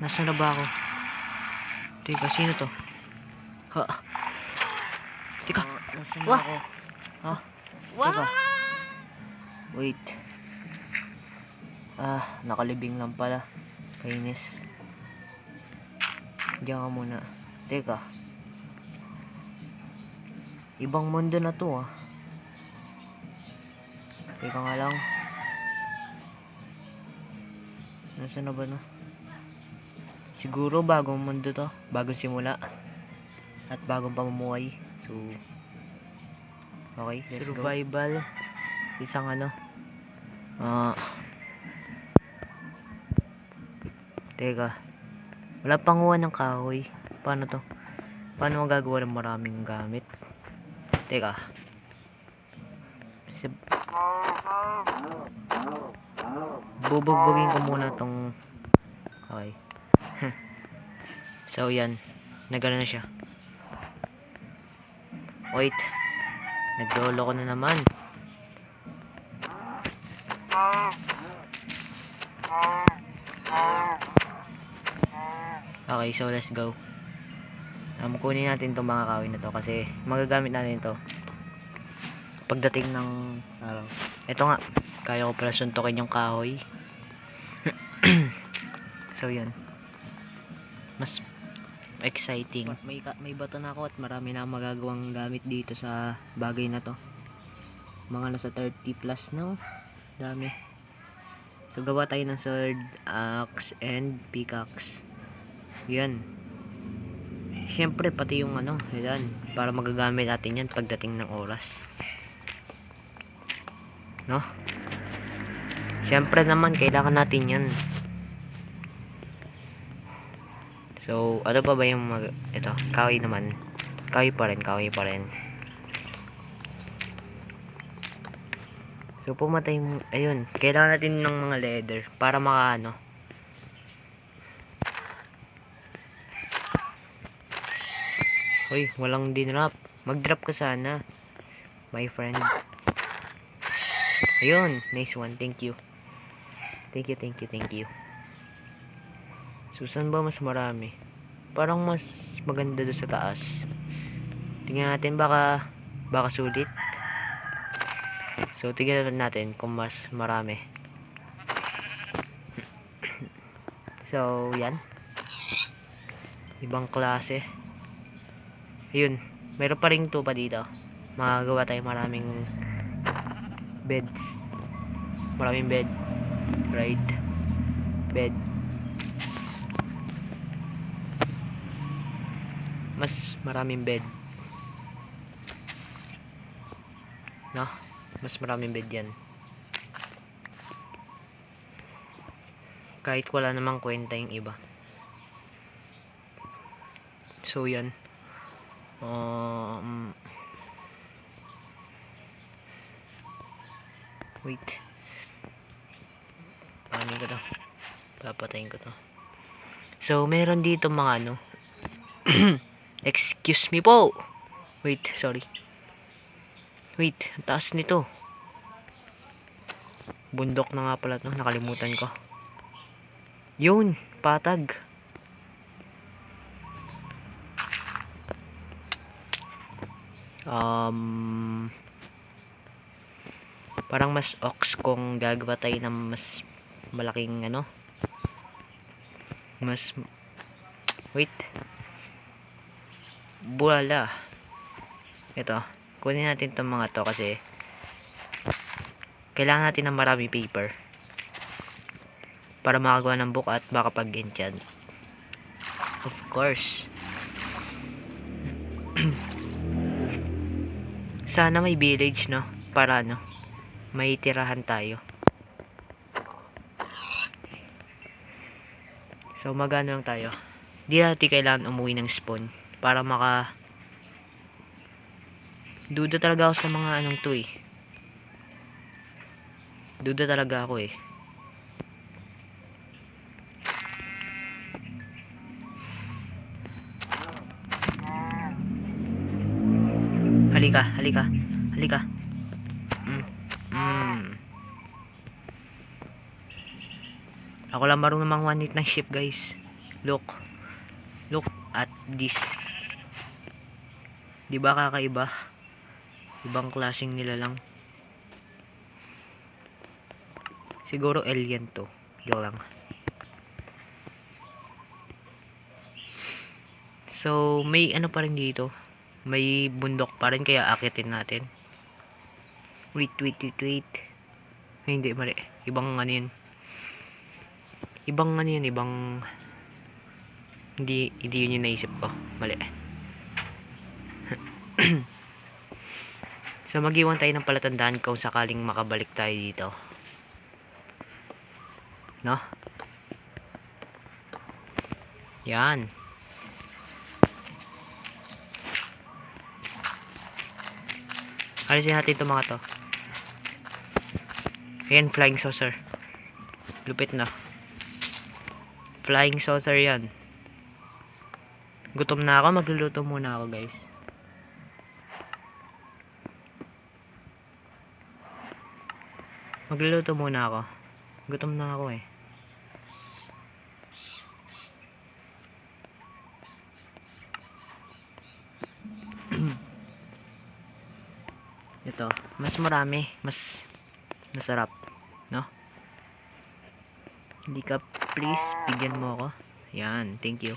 Nasaan na ba ako? Teka, sino to? Ha? Teka. Nasaan Wah! ako? Ha? Wah! Teka. Wait. Nakalibing lang pala. Kainis. Diyan ka muna. Teka. Ibang mundo na to ah. Teka nga lang. Nasaan na ba na? Siguro bagong mundo to. Bagong simula. At bagong pamumuhay. So, okay, let's go. Survival. Isang ano. Teka. Wala pang uwan ng kahoy. Paano to? Paano magagawa ng maraming gamit? Teka. Bubugbugin ko muna tong. Okay. So, yan. Nagano na siya. Wait. Naglolo ko na naman. Okay, so let's go. Kunin natin itong mga kahoy na to kasi magagamit natin ito pagdating ng araw. Ito nga. Kaya ko pala suntukin yung kahoy. So yan. Mas exciting. May bato na ako at marami na akong magagawang gamit dito sa bagay na to. Mga nasa 30 plus na. Dami. So gawa tayo ng sword, axe, and pickaxe. Yan. Siyempre pati yung ano, yan. Para magagamit natin yan pagdating ng oras. No? Siyempre naman kailangan natin yan. So, ano pa ba yung ito, kahoy naman. Kahoy pa rin. So, pumatay mo, ayun, kailangan natin ng mga leather para makaano. Hoy, walang dinrop. Mag-drop ka sana, my friend. Ayun, nice one, thank you. Thank you. So, saan ba mas marami? Parang mas maganda doon sa taas. Tingnan natin baka sulit. So, tingnan natin kung mas marami. So, yan. Ibang klase. Ayun. Meron pa ring tupa dito. Magagawa tayo maraming beds. Maraming bed. Right. Bed. Mas maraming bed. No? Mas maraming bed yan. Kahit wala namang kwenta yung iba. So yan. Wait. Paano ko to? Papatayin ko to. So meron dito mga ano. Excuse me po. Wait, sorry. Wait, ang taas nito. Bundok na nga pala to. Nakalimutan ko. Yun, patag. Parang mas ox kung gagawa tayo ng mas malaking ano. Wait. Bulala. Ito. Kunin natin itong mga to kasi kailangan natin ng marami paper para makagawa ng book at makapag-enchant. Of course. Sana may village, no? Para ano, may tirahan tayo. So magano lang tayo. Di natin kailangan umuwi ng spawn para duda talaga ako sa mga anong to eh. Duda talaga ako eh. Halika. Ako lang marunong mang one hit ng ship, guys. Look. Look at this. Di ba kakaiba? Ibang klaseng nila lang. Siguro alien to. Joke lang. So, may ano pa rin dito. May bundok pa rin, kaya akitin natin. Wait. Ay, hindi, mali. Ibang ano yun. Ibang hindi yun yung naisip ko. Mali. So, mag-iwan tayo ng palatandaan kung sakaling makabalik tayo dito. No? Yan. Alisin natin itong mga to. Ayan, flying saucer. Lupit na. Flying saucer yan. Gutom na ako. Magluluto muna ako, guys. Magluluto muna ako. Gutom na ako eh. Ito, mas marami, mas masarap, no? Hindi ka, please, bigyan mo ako. Yan, thank you.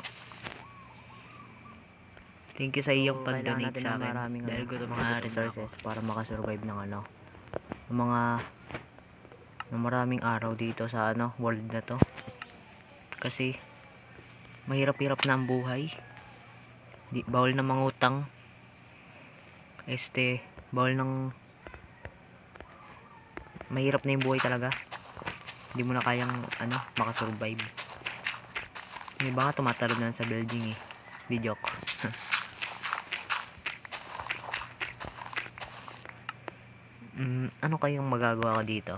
Thank you sa iyong pag-donate sa akin. Dahil gusto mga resources para makasurvive ng ano, ng mga ng maraming araw dito sa ano, world na to. Kasi mahirap-hirap na ang buhay. Bawal na mangutang. Bawal ng mahirap na yung buhay talaga. Hindi mo na kayang ano, makasurvive. May iba nga tumatalon na sa building eh. Di joke. Ano kayong magagawa ko dito?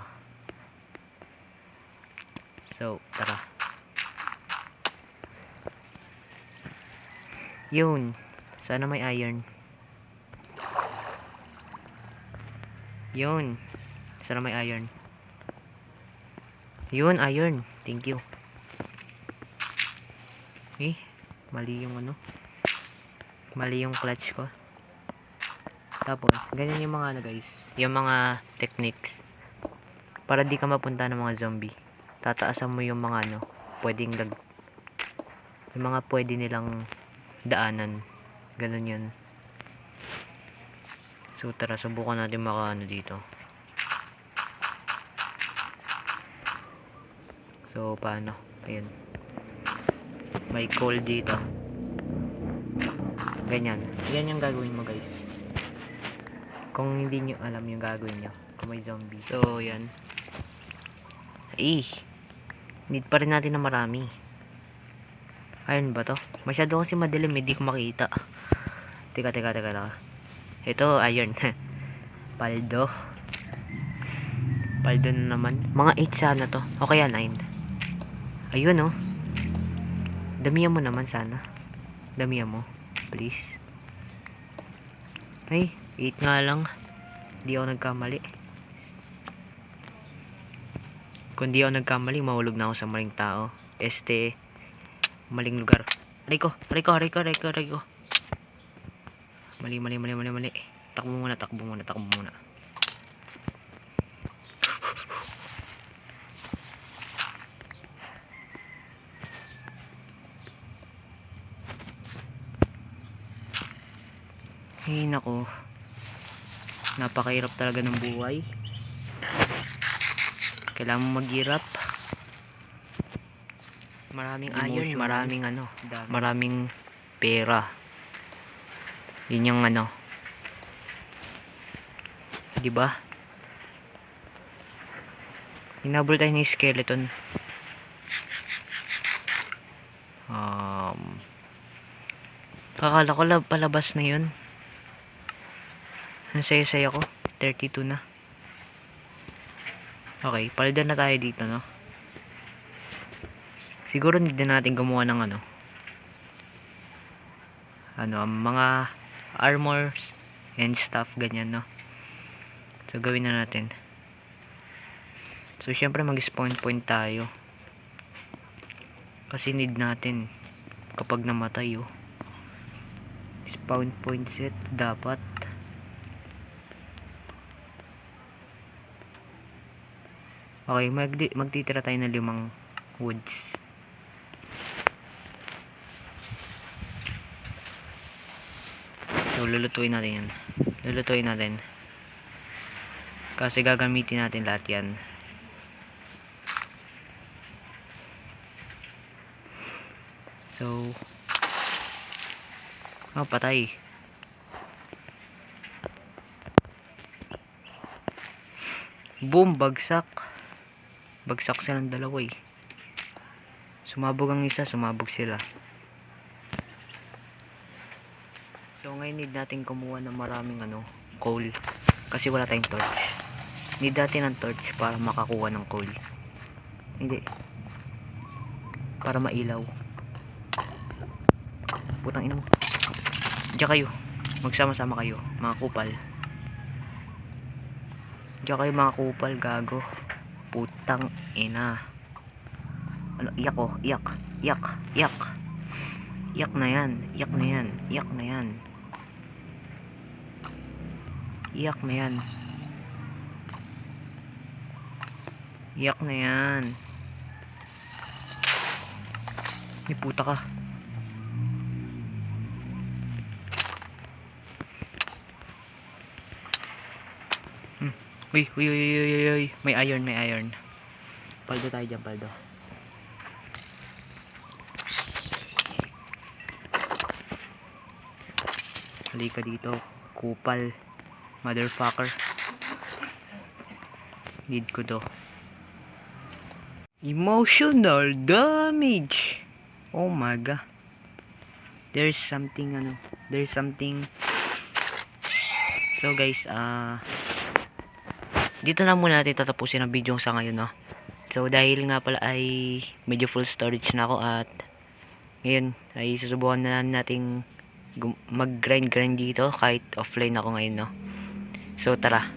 So, tara. Yun. Sana may iron. Yun. Sana may iron. Yun, iron. Thank you. Mali yung ano. Mali yung clutch ko. Tapos, ganyan yung mga ano guys. Yung mga techniques. Para di ka mapunta ng mga zombie. Tataasan mo yung mga ano. Yung mga pwede nilang daanan. Ganun yun. So tara, subukan natin makaano dito. So paano? Ayun. May coal dito. Ganyan. Yan yung gagawin mo guys. Kung hindi nyo alam yung gagawin nyo. Kung may zombie. So yan. Need pa rin natin na marami. Ayun ba to? Masyado kasi madilim. Hindi ko makita. Teka. Ito, iron. Paldo na naman. Mga 8 sana to. O kaya 9. Ayun oh. Damihan mo naman sana. Damihan mo. Please. Ay, 8 nga lang. Di ako nagkamali. Kung di ako nagkamali, mahulog na ako sa maling tao. Maling lugar. Riko. Mali. Takbo muna. Ay, nako. Napakahirap talaga ng buhay. Kailangan mo maghirap. Maraming iron, maraming pera. Yun yung ano. 'Di ba? Hinabol tayo ng skeleton. Akala ko palabas na yun. Ang saya-saya ko. 32 na. Okay, palitan na tayo dito, no? Siguro hindi na natin gumawa ng mga armors and stuff, ganyan, no? So, gawin na natin. So, syempre mag-spawn point tayo. Kasi need natin kapag namatay spawn point set dapat. Okay, magtitira tayo ng 5 woods. So lulutuin natin yan. Lulutuin natin kasi gagamitin natin lahat yan. So patay. Boom, bagsak silang dalawa sumabog ang isa, sumabog sila. So ngayon need natin kumuha ng maraming coal kasi wala tayong torch. Need natin ng torch para makakuha ng coal, hindi para mailaw. Putang ina mo, diyan kayo, magsama-sama kayo mga kupal. Diyan kayo mga kupal, gago. Putang ina. Iyak iyak na yan. Iyak na yan. May puta ka. Uy. May iron. Paldo tayo dyan, paldo. Halika dito, kupal. Motherfucker. Need ko to. Emotional damage. Oh my god. There's something. So guys, dito na muna natin tatapusin ang video sa ngayon, So dahil nga pala ay medyo full storage na ako at ngayon ay susubukan na nating mag-grind dito kahit offline ako ngayon, So tara.